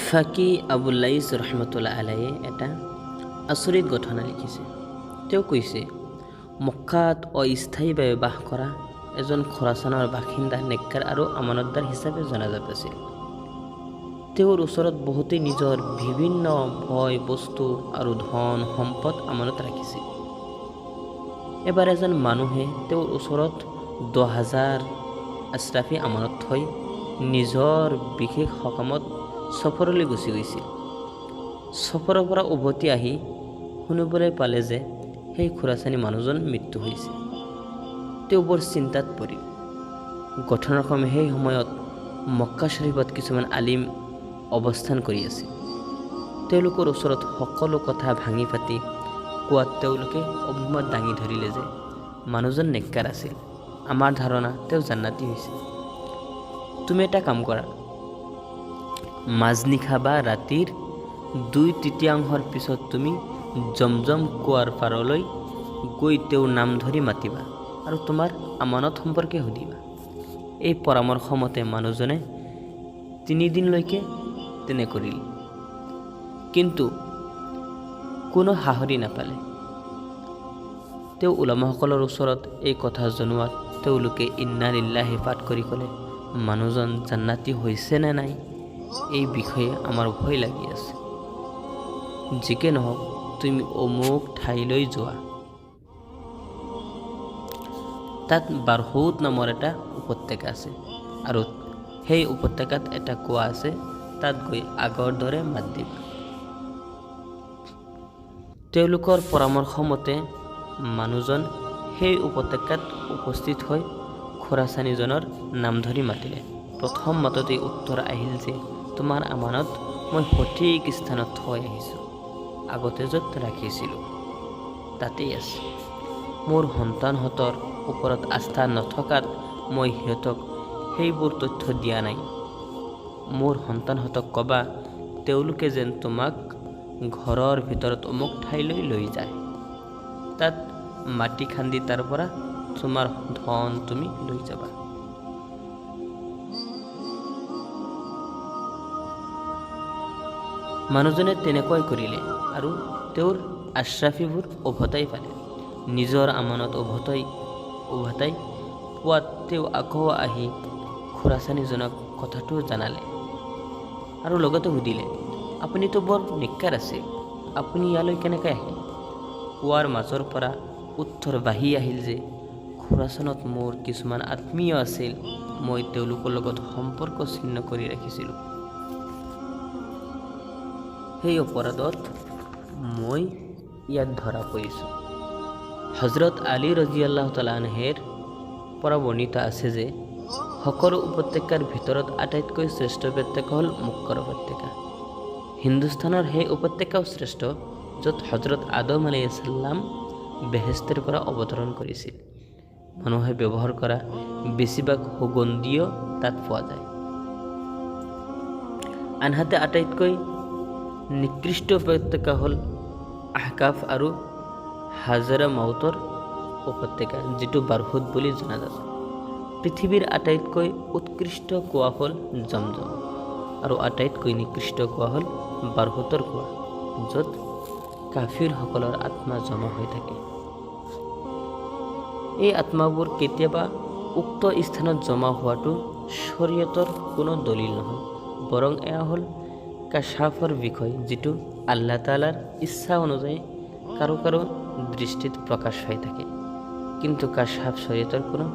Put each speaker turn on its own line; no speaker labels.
ফাকি আবুল্লাইছ ৰহমতুল্লাহ আলাইয়ে এটা আচৰিত ঘটনা লিখিছে। তেওঁ কৈছে, মক্কাত অস্থায়ীভাৱে বাস কৰা এজন খৰাচানৰ বাসিন্দা নেককাৰ আৰু আমানতদাৰ হিচাপে জনাজাত আছিল। তেওঁৰ ওচৰত বহুতেই নিজৰ বিভিন্ন ভয় বস্তু আৰু ধন সম্পদ আমানত ৰাখিছিল। এবাৰ এজন মানুহে তেওঁৰ ওচৰত 10,000 আশ্ৰাফী আমানত থৈ নিজৰ বিশেষ সকামত সফৰলৈ গুচি গৈছিল। সফৰৰ পৰা উভতি আহি শুনিবলৈ পালে যে সেই খোৰাচানী মানুহজন মৃত্যু হৈছে। তেওঁ বৰ চিন্তাত পৰিল। ঘটনাক্ৰমে সেই সময়ত মক্কা শ্বৰীফত কিছুমান আলিম অৱস্থান কৰি আছিল। তেওঁলোকৰ ওচৰত সকলো কথা ভাঙি পাতি কোৱাত তেওঁলোকে অভিমত দাঙি ধৰিলে যে মানুহজন নেককাৰ আছিল। আমাৰ ধাৰণা তেওঁ জান্নাতি হৈছে। তুমি এটা কাম কৰা, মাজনিশা বা ৰাতিৰ 2/3 পিছত তুমি জমজম কুৱাৰ পাৰলৈ গৈ তেওঁৰ নাম ধৰি মাতিবা আৰু তোমাৰ আমানত সম্পৰ্কে সুধিবা। এই পৰামৰ্শ মতে মানুহজনে 3 দিনলৈকে তেনে কৰিল, কিন্তু কোনো সাহৰি নাপালে। তেওঁ উলামাসকলৰ ওচৰত এই কথা জনোৱাত তেওঁলোকে ইন্না লিল্লাহি পাঠ কৰি ক'লে, মানুহজন জান্নাতি হৈছে নে নাই এই বিষয়ে আমাৰ ভয় লাগি আছে। যিকে নহওক তুমি অমুক ঠাইলৈ যোৱা। তাত বাৰহুত নামৰ এটা উপত্যকা আছে আৰু সেই উপত্যকাত এটা কুঁৱা আছে। তাত গৈ আগৰ দৰে মাত দিবা। তেওঁলোকৰ পৰামৰ্শ মতে মানুহজন সেই উপত্যকাত উপস্থিত হৈ খোৰাচানীজনৰ নাম ধৰি মাতিলে। প্ৰথম মাততেই উত্তৰ আহিল যে তোমাৰ আমানত মই সঠিক স্থানত থৈ আহিছোঁ। আগতে য'ত ৰাখিছিলোঁ তাতেই আছে। মোৰ সন্তানহঁতৰ ওপৰত আস্থা নথকাত মই সিহঁতক সেইবোৰ তথ্য দিয়া নাই। মোৰ সন্তানহঁতক ক'বা, তেওঁলোকে যেন তোমাক ঘৰৰ ভিতৰত অমুক ঠাইলৈ লৈ যায়। তাত মাটি খান্দি তাৰ পৰা তোমাৰ ধন তুমি লৈ যাবা। মানুহজনে তেনেকৈ কৰিলে আৰু তেওঁৰ আশ্ৰাফীবোৰ উভতাই পালে। নিজৰ আমানত উভতাই পোৱাত তেওঁ আকৌ আহি খোৰাচানীজনক কথাটো জনালে আৰু লগতে সুধিলে, আপুনিতো বৰ নেককাৰ আছিল, আপুনি ইয়ালৈ কেনেকৈ আহিল? কোৱাৰ মাজৰ পৰা উত্তৰ বাঢ়ি আহিল যে খোৰাচানত মোৰ কিছুমান আত্মীয় আছিল। মই তেওঁলোকৰ লগত সম্পৰ্ক ছিন্ন কৰি ৰাখিছিলোঁ। সেই অপৰাধত মই ইয়াত ধৰা পৰিছোঁ। হজৰত আলী ৰাদিয়াল্লাহু তাআলা আনহুৰ পৰা বৰ্ণিত আছে যে সকলো উপত্যকাৰ ভিতৰত আটাইতকৈ শ্ৰেষ্ঠ উপত্যকা হ'ল মক্কাৰ উপত্যকা। হিন্দুস্তানৰ সেই উপত্যকাও শ্ৰেষ্ঠ, য'ত হজৰত আদম আলাইহিছ সালাম বেহেস্তৰ পৰা অৱতৰণ কৰিছিল। মানুহে ব্যৱহাৰ কৰা বেছিভাগ সুগন্ধিও তাত পোৱা যায়। আনহাতে আটাইতকৈ নিকৃষ্ট উপত্যকা হ'ল আহকাফ আৰু হাজৰা মাউতৰ উপত্যকা, যিটো বাৰহুত বুলি জনাজাত। পৃথিৱীৰ আটাইতকৈ উৎকৃষ্ট কুঁৱা হ'ল জমজম আৰু আটাইতকৈ নিকৃষ্ট কুঁৱা হ'ল বাৰহুতৰ কুঁৱা, য'ত কাফিৰসকলৰ আত্মা জমা হৈ থাকে। এই আত্মাবোৰ কেতিয়াবা উক্ত স্থানত জমা হোৱাটো শৰীয়তৰ কোনো দলিল নহয়, বৰং এয়া হ'ল কাশ্বাফৰ বিষয়, যিটো আল্লাহ তাআলাৰ ইচ্ছা অনুযায়ী কাৰো দৃষ্টিত প্ৰকাশ হৈ থাকে। কিন্তু কাশ্বাফ শৰীয়তৰ কোনো